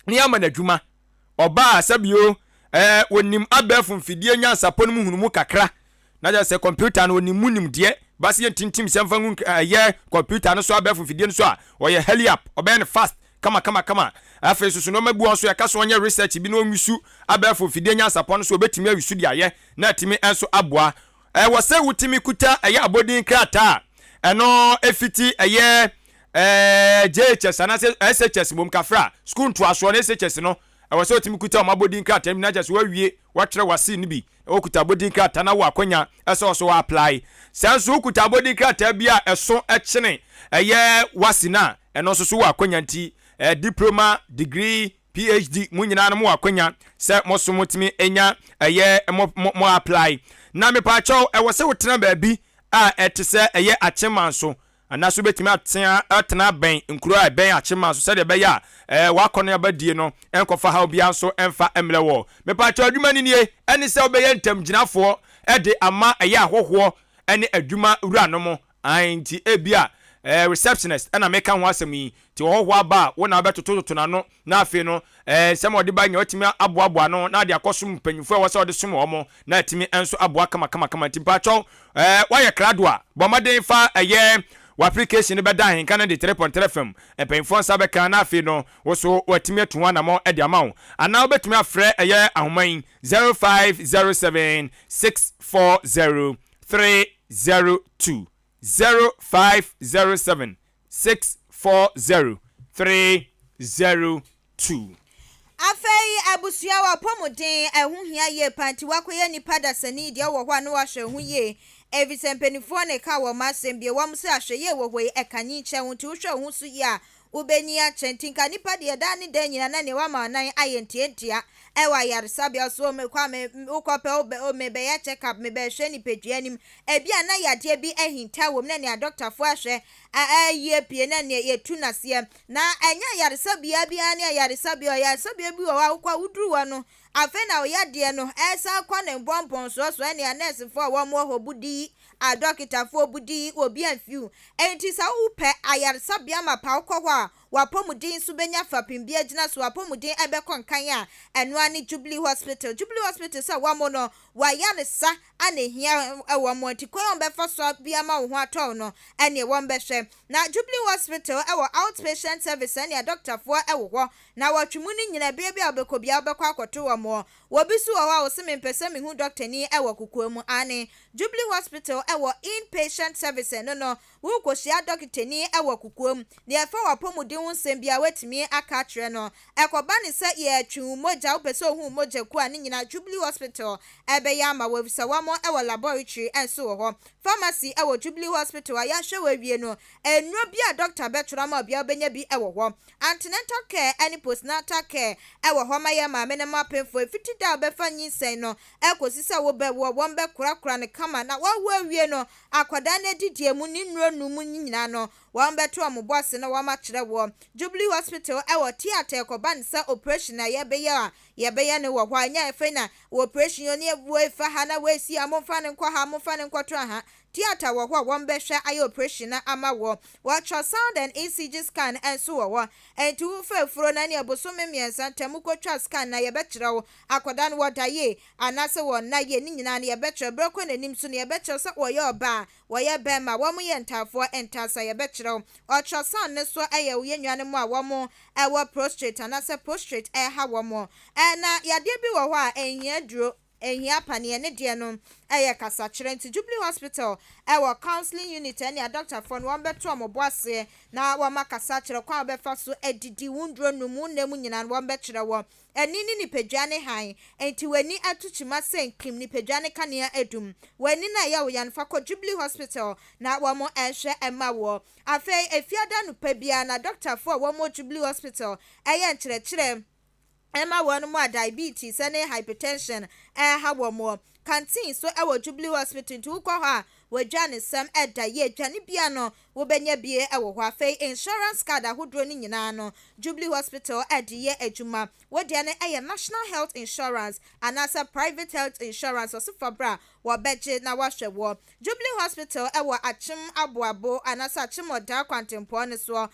ne ama na adwuma oba sabio wonim abɛfo mfidie nyansa pɔ no mu hunumu kakra na ja se computer no onimunim de basi ye tintim semfa ngun ye computer no so abefo fidie no so a oye heli up obe ne fast kama afa susu no mabu so ya kaso onye research bi no nwisu abefo fidie nya sapon so obetimi awisu dia ye na timi enso aboa wo se wutimi kuta eye abodin krata eno efiti eye JHS ana SHS bom kafra school to aso na SHS no wo se wutimi kuta o mabodin krata mi na just wawie watwere wase ni bi okuta bodin krata na wo akonya eso so apply senso okuta bodin krata bia eso echene eye wasina eno so wo akonya nti diploma degree PhD munyina no mo akonya se mosomotimi enya eye mo apply na me pa chaw wo se wotena baabi a etese eye achemanso anaso betimi atena ben nkuro a ben achemanso se de be ya wakono ya badie no enkofa ha obia so emfa emlewo me pa chaw adwuma ni nie eni se obeye ntamgyinafo de ama eye ahoho eni adwuma wura no mo anti ebia receptionist ana meka ho asem yi ti ho aba wona betototo na no na afi no sem odi ba nya otimi aboabo no na de akosum mpanyufo a wose odi som omo na atimi enso aboa kama timpa cho why kradwa bomaden fa application be da Ahenkan de 3.3 FM mpanyufo nsa be kan na afi no woso watimi atuwa na mo edi amawo ana obetimi afre ahoman 0507 640 302 0507 640 302. Afei abusua wa pomodin ehunhia ye panti wakoye nipa dasani de wo hwa no wahwe hu ye evisempenifo ne ka wo masem bie wom se ahwe ye wo hwe ekanyi che hu ti hwe hu su ya ubeni a chentinka nipa de da ne da nyina na ne wa ma nan ayentia ewa yaresabia so me kwa me ukope o me be ya check up me be hwe ni peduanim ebia na yade bi ehinta wom na ne doctor fo ahwe ye pie na ne yetu nase na enya yaresabia bia ne yaresabia bi wo kwa uduru wa no afa na oyade no esa kwa ne bompon so ne nurse fo wo mo hobudi a doctor fo budi obi anfiu enti sa upe ayaresabia mapa ukwa wapomudin so benya fapimbia gina so wapomudin ebe konkan a eno ani Jubilee Hospital sa wamo no waya ne sa anehia ewo mo tikon be fa so bia ma wo ho atọ no ene wo mbehwe na Jubilee Hospital ewo outpatient service ene doctor fo ewo ho na watwumu ni nyina bia obekobia obekwa akoto wo mo wobisu wo wo se mempese me hu doctor ni ewo kokoamu ane Jubilee Hospital ewo inpatient service no wo kosia doctor ni ewo kokoamu ne efa wapomudin nsem bia wetimi aka kire no ekoba ne se ye atwu moja opese ohu moja ku ani nyina Jubilee Hospital ebe ya ma wavisa wamo ewo laboratory enso ho pharmacy ewo Jubilee Hospital ya hwe wawie no enro bia doctor betwra ma bia obenya bi ewo ho antenatal care any postnatal care ewo ho ma ya ma me ne ma penfo fiti da obefa nyinsen no ekosisa wo be wo wombe kura ne kama na wo wawie no akwada na didie mu ni nro numu nyina no wombe to mo boss na wo ma kire wo Jubilee Hospital ewo theater ekoban sa operation na ye ne wo hwa anya efe na operation yo ne wo efa ha na we si amomfa ne nkwa ha amomfa ne nkwoto ha theater wo hwa won behwe aye operation na ama wo ultrasound and ECG scan enso wo entu fefuro na ne abosom miensa temukotwa scan na ye bekire wo akoda no wodaye anase wo na ye ni nyina ne ye bekire breko nanim so ne ye bekire so wo ye oba wo ye bema wo mo ye ntafo entasa ye bekire wo ultrasound ne so aye wo ye nwane mo a wo mo ewo prostate anase prostate ha wo mo na yade bi wo hɔ a ehia duro ehia pane ne de no eye kasa kire nti Jubilee Hospital ewo counseling unit ene doctor for no beto omoboase na wo makasa kire kwa obefa so edidi wundro numu nemu nyina wo bekire wo eni ni pedwane han enti wani atuchima senkim ni pedwane kanea edum wani na ya wo yanfa ko Jubilee Hospital na wo mo ehwe ema wo afei efiada no pabia na doctor for wo mo Jubilee Hospital eye nkire Emma one more diabetes and hypertension ha wo canteen so ewo Jubilee Hospital to ko ha we Jane Sam Edda ye Jane bia no wo benya bie ewo ho afei insurance card ahodro ni nyina no Jubilee Hospital ye adwuma wo de ne National Health Insurance anasa private health insurance so for bra wo beje na wahwe wo Jubilee Hospital ewo achim aboabo anasa achim oda kwantempo ne so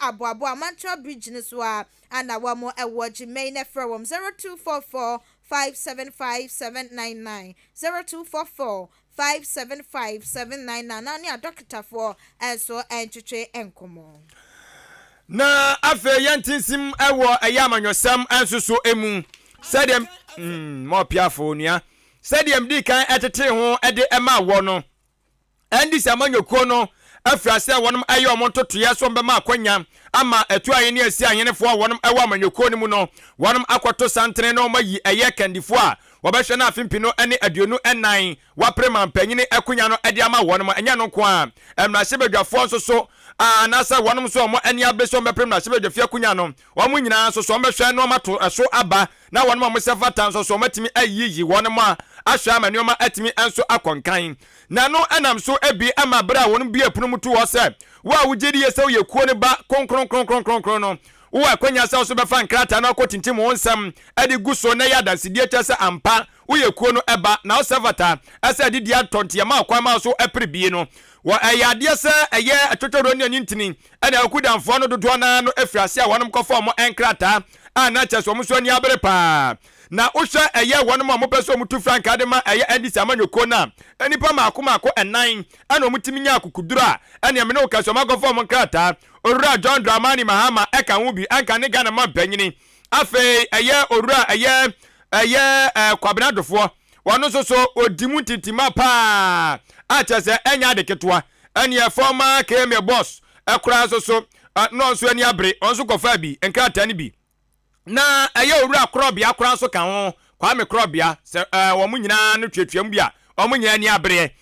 aboabo amantra bridge ne so ana wo mo ewo gmail ne from 0244 575 0244 575 799 na ne doctor for enso entwetwe enkomo na afe yantinsim ewo ayamanyosam ensusu emu sedem mo piafo nia sedem di kan etete ho ede ema wo no endi samanyoko no afrase wonum aye omontoto yeso mbema akwanya ama etu aye ne asi ahenefo wonum ewo amanyoko ni mu no wonum akwato santre no mayi eye kandifo a wobehwe na afimpino ene aduonu enan waprema mpanyini akunya no ede ama wonum enya no ko a emrasebedwafo nsoso anasa wonum so mo ene abeso mbeprem na sebedwafie akunya no womu nyina nsoso mbehwe no mato eso aba na wonum amosefa tan nsoso matimi ayiyi wonum a ahwa amanioma atimi enso akonkan na no enam so ebi ama bra wonum bi epunu mutu wo se wo a wugedi yese wo yekuo ne ba konkron no wo akwanya sa so befa nkrata na akotintim wo nsam ade guso na ya dansidie kyese ampa wo yekuo no eba na wo sevata asa didia tonte ma akwa ma so epribie no wo ayade se eye atwotoro ne nyintini ana akudamfo no dodo na no afirase a wonum kofo mo enkrata ana kyese wo so ni abere pa na usha eye wonum amopeso mutu franka de ma eye edi samanyoko na enipa maako enan ana omutimi nya akukudura ana me no kaso magofo mo nkrata orura John Dramani Mahama eka hu bi anka ne Ghana ma banyini afe eye orura eye kwabnadofo wono so odimu titima pa achese enya de ketwa ene former KM boss ekura so no so eni abre onso kofa bi nkrata ni bi na eye owura krobia akora so ka ho kwame krobia se wo munyina no twetwam bia o munyina ni abre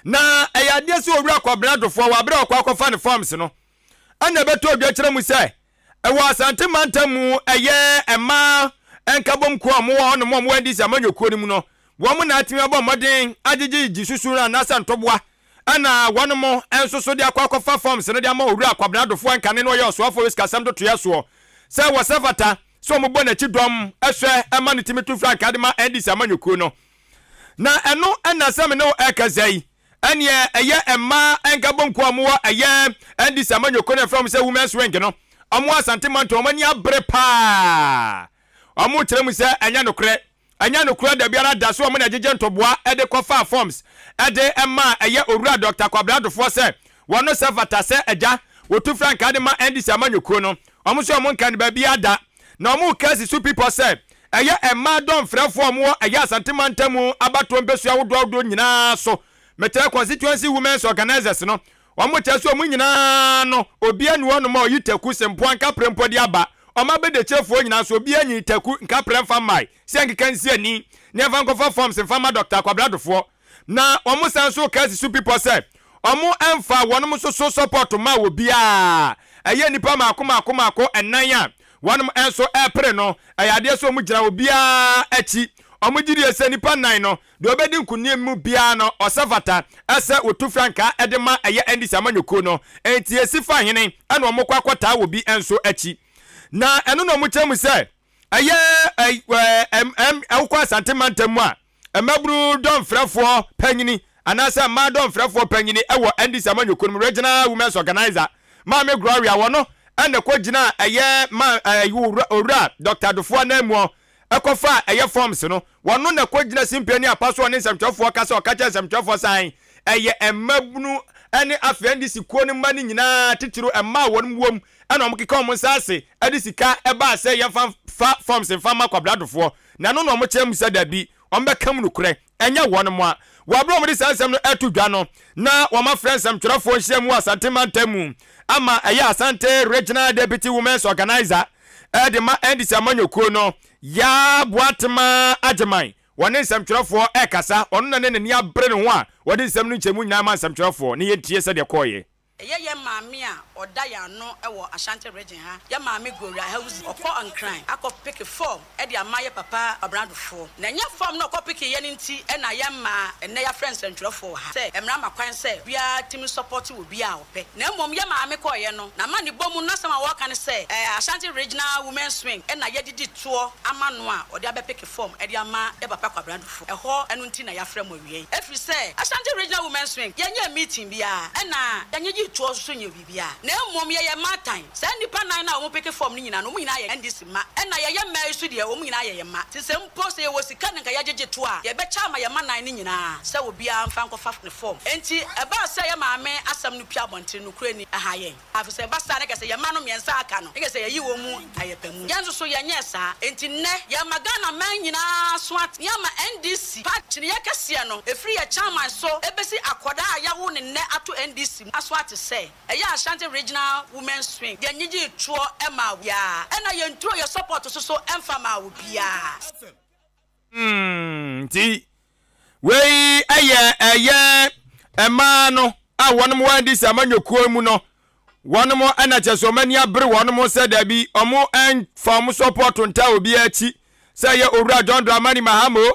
na eye ade se owura kwabnadofo wa abre akwa ne forms no ana beto odwa kire mu se ewo asante mantamu eye ema enkabom ko mo wo no mo wandi samanyoko ni mu no wo mu na atimi abo moden agege jisusu na nasa ntoboa ana wono mo ensoso de akwa forms no de ama owura kwabnadofo enkane no ye osoafo risk asem to yaso se wo sevata so mo bona chidom ehwe ema no timi to frank adema edi samanyoko no na eno ana sam no ekazai ene eye ema enkabom ko mo eye edi samanyoko no from say women's wing no omo asante manto omani abre pa omo tiremu se anya no kure da biara da so omo na jeje ntoboa ede kofa forms ede ema eye owura Dr. Kwabradofo se wono se fata se eja wotu frank adema edi samanyoko no omo so omo nkan ba bia da na omo kasi su people say eye ema don frefo omo eye asante mantamu abato mbesu awodo nyina so metere constituency women's organizers no omo chesu omo nyina no obi anu ono ma oyiteku sempo anka prempo di aba oma bede chefo nyina so obi anyi teku nka premfa mai siankeka nsi ani never go forms mfama Dr. Kwabradofo na omo sanso kasi su people say omo emfa wonom so support ma obi a eye nipa maako enan a wonom enso epre no ayade so omo gira obi a achi omo giri ese nipa nan no de obedi nkunim mu bia no osafata ese otu franka edema eye endi samanyoko no enti esifa hene ana omo kwakota obi enso achi na eno no mo chemu se eye awukwa santimantamu a emabru don frefo panyini anasa ma don frefo panyini ewo endi samanyoko no regional women's organizer ma me gloria wono ene ko gina eye ma owura Dr. Dofo na mu ekofa eye forms no wono na ko gina simpani apaso ne samtwafo kasa okacha samtwafo san eye emabnu ene afendi sikuo ne mani nyina titiro emma wonum wom ana omkeka om nsase ade sika eba se ye fa forms mfama Kwabradofo na no mo kyem se dabi ombekam nukure enya wonum a wabro mo de sansem no etudwa no na wo ma friends samtwafo nhyiamu asante mantamu ama eye asante regional deputy women's organizer edema endi samanyoko no ya boatma ajeman wone samtwafo ekasa ono na ne ni abre ne ho a wode nsam no nchemu nyina ma samtwafo ne yetie se de koye ye maami a oda ya no ewo Ashanti region ha ye maami Gloria house okọ ankran akọ pick form e de amaye papa Kwabradofo na nya form no okọ pick ye nti e na ye ma ene ya friends ntwofo ha say emra makwan say bia team support wo bia ope na mom ye maami ko ye no na ma ni bomu na sama wo kan say Ashanti regional women's swing e na ye didi tuo ama no a ode abe pick form e de ama e papa Kwabradofo e ho enu nti na ya frem owie every say Ashanti regional women's swing ye nya meeting bia e na ye chuo so nye bibia na mmom ye matan say nipa nan na omo pick form ni nyina no mu nyina ye ndisi ma na ye ma so de omo nyina ye ma ti se mpo se ye wosika nka ye jeje to a ye be cha ma ye ma nan ni nyina se obi a mfa nkofa ne form enti e ba se ye maame asam no pia bonte no kura ni aha ye afi se ba sa na ke se ye ma no miensa aka no ke se ye yi wo mu ayepamu yanzo so ye nye sa enti ne ye magana man nyina so at ye ma NDC party ye kese no efri ye chairman so ebesi akoda ayawo ne ne ato NDC aso at say ye Ashanti Regional Women's Swing ye nyiji tuo ema ya na ye ntro ye support so emfa ma wo bia ti wei eye ema no a wonom wa NDC amanyokuo mu no wonom ana chesomani abre wonom se da bi omo en form support nta obi achi se ye owura John Dramani Mahamo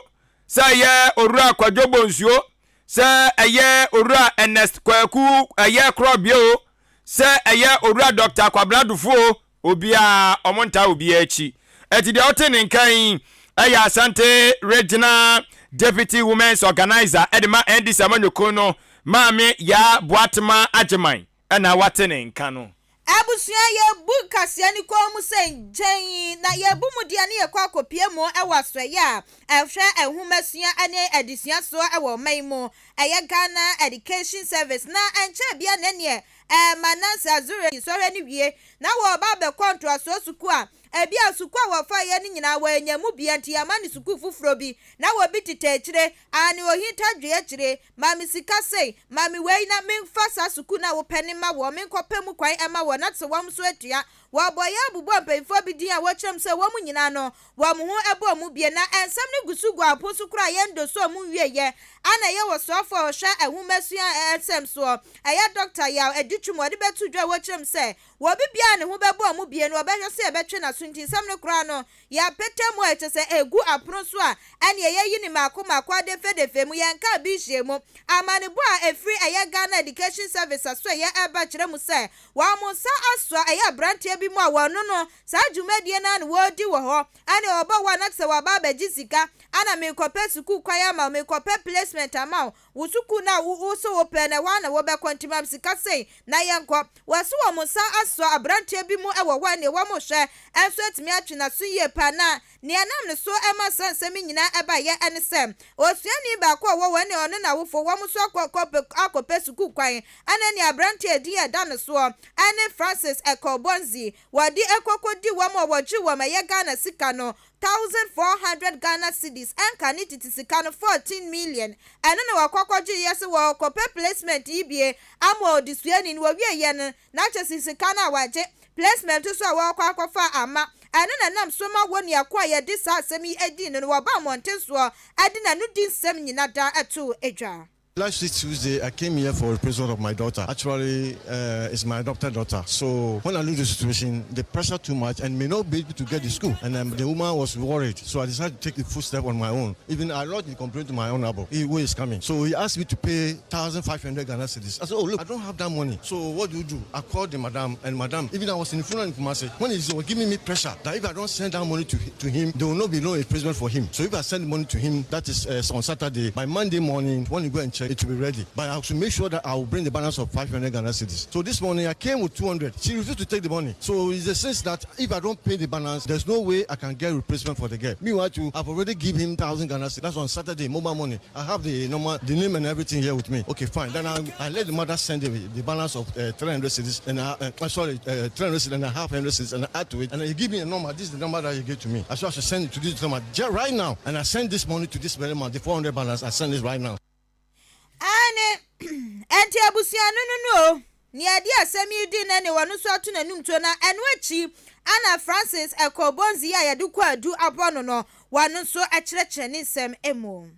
se ye owura Kwadwo Bonsuo se eye owura Ernest Kwaku eye Krobio se eye owura Dr. Kwabradufo obi a omo nta obi achi eti de otin nkan eye Asante Regional Deputy Women's Organizer Edema NDC amanyoko no maame ya Boatema Ajeman ana watene nka no abusua ye bu kasia ni ko mu senjen na ye bu mu dia ne ye kwa akopie mu e wasoye a ehwe ehumasuya ane adisua so e wo man mu eye Ghana Education Service na enche bia ne ne manansa azure so hwe ni wie na wo ba be kontro so suku a ebi asuku a wo fa ye ni nyina wa enyamu bia nti amani suku fufuro bi na wo bi titechire ani ohita dwe chire mami sika sei mami wei na memfa sa suku na wo peni ma wo menkopem kwan ema wo na tse wom so atua wo boya bubo mpemfo bi din a wo kyerem se wo mu nyina no wo mu ho ebo mu bie na ensam ne gusugu aposu kura ye ndo so mu wieye ana ye wo so for hwa ehumesua ensem so aya doctor ya editwum de betu dwa wo kyerem se wo bibia ne ho bebo mu bie no obehwe se ebetwe na so nti sam ne kura no ya petemu eche se egu apro so a ane ye yi ni makoma defe mu yanka bi hye mu amane bo a efri aya Ghana Education Service aso ye eba kyerem se wa mo sa aso aya brantie bi mu a wono no sa dwumadie na ne wodi wo ho ane oba wa na se wa ba bejisika ana me kope suku kwaya ma me kope placement ama wusuku na wo so wo pe na wa na wo be kontimam sika sei na yenko waso wo mo sa aso abrantie bi mu e wo wa ne wo mo hwe enso etimi atwe na so ye pa na ne anam ne so ema sansem nyina eba ye ene sem osuani ba ko wo ne ono na wo fo wo mo so akope suku kwan ana ne abrantie di e da ne so ane Francis Ekobonzi wadi ekokodi wo mo woji wo ma ye Ghana sika no 1,400 Ghana cedis and can it sika no 14 million and no wakwakoji yes wo kope placement ibie amo disuani ni wo wie ye na chesi sika na waje placement so wo kwakwafa ama ane na nam so ma woni akwa ye de sa asemi edi no wo ba monte so adi na no din sem nyina da ato edwa. Last Tuesday, I came here for a replacement of my daughter. Actually, it's my adopted daughter. So when I looked at the situation, the pressure too much and may not be able to get to school. And the woman was worried. So I decided to take the first step on my own. Even I lodged the complaint to my honorable. Who is coming? So he asked me to pay 1,500 Ghana cedis. I said, oh, look, I don't have that money. So what do you do? I called the madam, and madam, even I was in the funeral in Kumasi, when he was giving me pressure that if I don't send that money to him, there will not be no replacement for him. So if I send the money to him, that is on Saturday, by Monday morning, when you go and check, it will be ready. But I have to make sure that I will bring the balance of 500 Ghana cedis. So this morning I came with 200. She refused to take the money. So it's a sense that if I don't pay the balance, there's no way I can get a replacement for the girl. Meanwhile, I've already given him 1,000 Ghana cedis. That's on Saturday, mobile money. I have the name and everything here with me. Okay, fine. Then I let the mother send the balance of 300 cedis and 300 cedis and 500 cedis and I add to it. And he give me a number. This is the number that he gave to me. I should send it to this number right now. And I send this money to this very month, the 400 balance. I send this right now. Enti abusia no ni ade asemi di na ne wonu so ato nanum to na eno achi ana Francis Ekobonzi ya yedu kwadu abono no wanu so akyerɛkyerɛ ne nsɛm emu.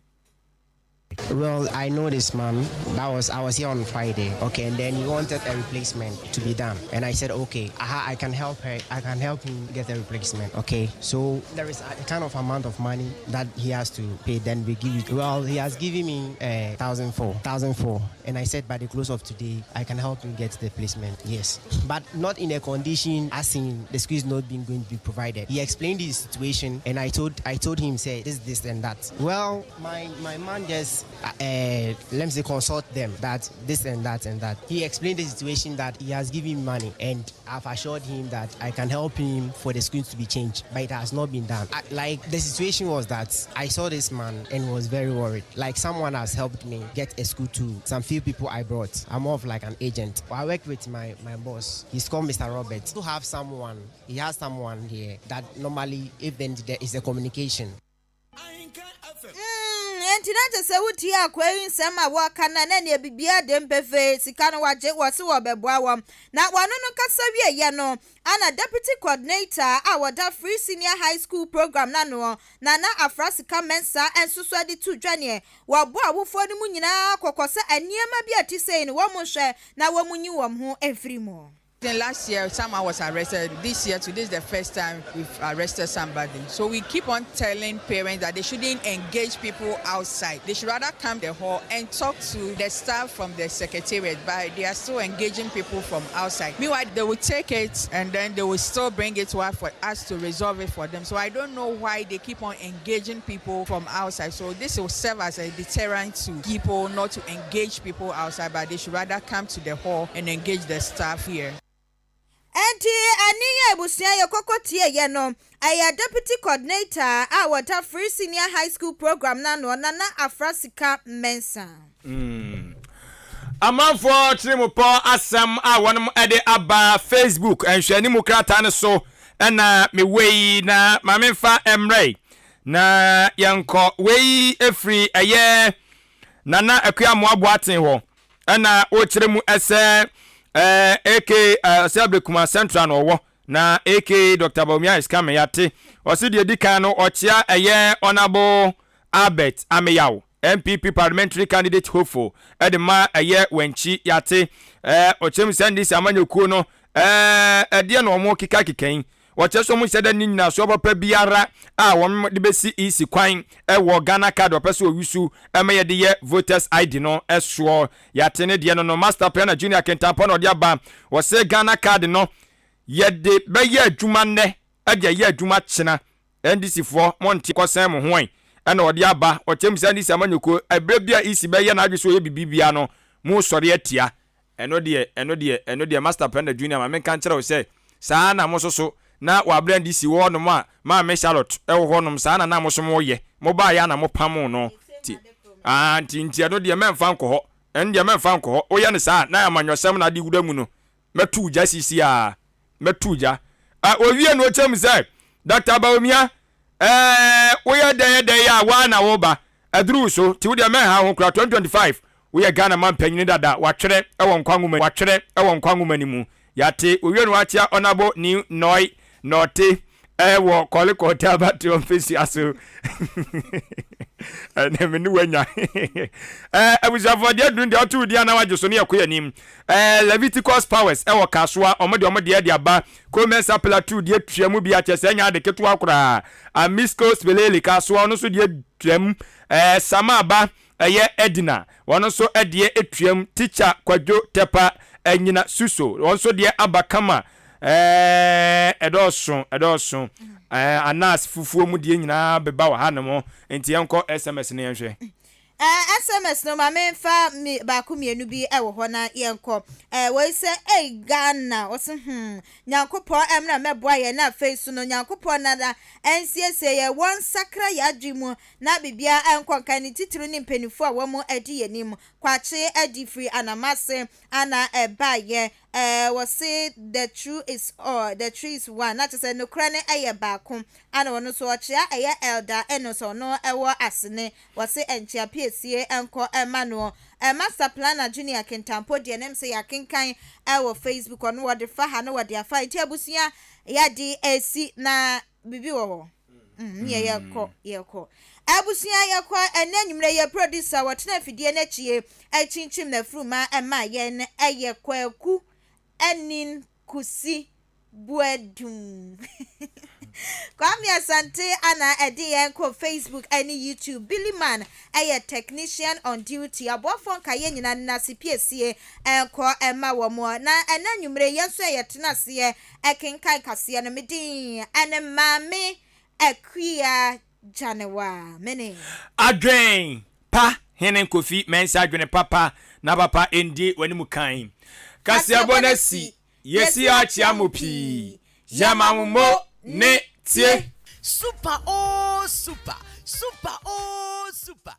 Well, I know this man. I was here on Friday, okay, and then he wanted a replacement to be done, and I said, okay, I can help her. I can help him get a replacement, okay. So there is a kind of amount of money that he has to pay. Then we give it. Well, he has given me 1,004, and I said by the close of today, I can help him get the placement. Yes, but not in a condition as in the school is not being going to be provided. He explained his situation, and I told him, say this and that. Well, my man just let me say, consult them that this and that and that. He explained the situation that he has given me money, and I've assured him that I can help him for the school to be changed, but it has not been done. Like, the situation was that I saw this man and was very worried. Like, someone has helped me get a school to some few people I brought. I'm more of like an agent. I work with my boss. He's called Mr. Robert. To have someone, he has someone here that normally, if then there is a communication. Ntina se wuti akwa nsem a waka na ne bibia de mpefe sika no waje wose wo beboa wom na wano no kasa wie no ana deputy coordinator a wada free senior high school program na no na Afrasika Mensa ensusu ade tu dwane wo bo awofo ni mu nyina kokose aniema bia ti sei ni wo mo hwe na wo munyi wom ho every more. Then last year, someone was arrested. This year, today is the first time we've arrested somebody. So we keep on telling parents that they shouldn't engage people outside. They should rather come to the hall and talk to the staff from the secretariat, but they are still engaging people from outside. Meanwhile, they will take it and then they will still bring it to us for us to resolve it for them. So I don't know why they keep on engaging people from outside. So this will serve as a deterrent to people not to engage people outside, but they should rather come to the hall and engage the staff here. Enti aniye ebusia ye kokotie ye no aya deputy coordinator a water free senior high school program na no na Afrasika Mensa. Amanfo trimupo asam a wonom ede aba Facebook enhwani mu krata ne so na me wei na mamemfa emre na yanko wei efri eye nana akua mo aboaten ho na o kire mu ese AK Asabre Kuma Central no wo na AK Dr. Baumia is coming yate osi de dikan no ochia eye honorable Albert Ameyaw MPP parliamentary candidate hopeful edema eye wenchi yate ochem sendis amanyokuo no de no mo kika kikan wache so mu sede ni nyina so papa biara a won de besi isi kwan wo Ghana card opese owisu emeye de ye voters ID no eso yate ne de no master plan junior kentampo no de aba wo se Ghana card no ye de be ye adwuma ne ade ye adwuma chena NDC fo monti kosan mo hoan ena wo de aba ochem sendis amanyoko ebre bia isi be ye na adwe so ye bibibia no mu sori atia eno de master plan junior ma men kan kire wo se saa na mo so na wa brand si wo no ma me Charlotte e wo no sa na mo so mo ye mo ba ya na mo pam no ti anti no de memfa nko ho en de memfa nko ho o ye ne sa na amanyosem na de gudamu no metu ja sisi a metu ja owie no chem say Dr. Baumia wo ye de ya wa na wo ba adru so ti wo de men ha ho kra 2025 wo ye Ghana man panyin dada wa twere e won kwangu mu yate owie no achia onabo ni noi note wo koliko tabati ofisi aso na me ni wanya abusafo de dun de otu dia na wajeso ne yakoyanim Leviticus powers wo kasoa omode de aba Comensa Plateau de tuamu bi achese nya de keto akora Amisco Spelele kasoa no so de tuam Samaba eye Edina wono so ede etuam teacher Kwadwo Tepa enyina Suso wono so de abakama edosun anas fufuo mu die nyina beba wa hanemo enti enko SMS ne yenhwe SMS no ma memfa ba ku mienu bi e wo ho na yenko we se Ghana o se nyankopon emra meboa ye na face no nyankopon na da ensiese ye won sakra ya adwimu na bibia enko kan ni titru ni mpanifo a wo mu adi yanim kwache adi free anamase ana eba ye was say the truth is one not to say no crane aye baako ana wono so ochia aye elder eno so no ewo asene was say enchia piesie enko emano master planner junior kentampo de nem say yakenkan ewo Facebook ono wode fa ha no wode afa nti abusia ya di esi na bibi wo yeko abusia yeko enanyumre ye producer wotena fidie na chie achinchim na fruma ema ye ne eye kwaku enin kusi buedum Kwame Asante ana edi enko Facebook any YouTube Billy Man a technician on duty abofon kaye nyina na sipiesie enko ema womo na enanyumre yenso yetenase Ahenkan Kasiebo no medin ene mame akwia Janewa mene adwen pa hene Kofi mensa adwene papa na papa endi wanimu kan Kasiebo na si yesi achia mo pi yama mo ne tie super oh super super oh super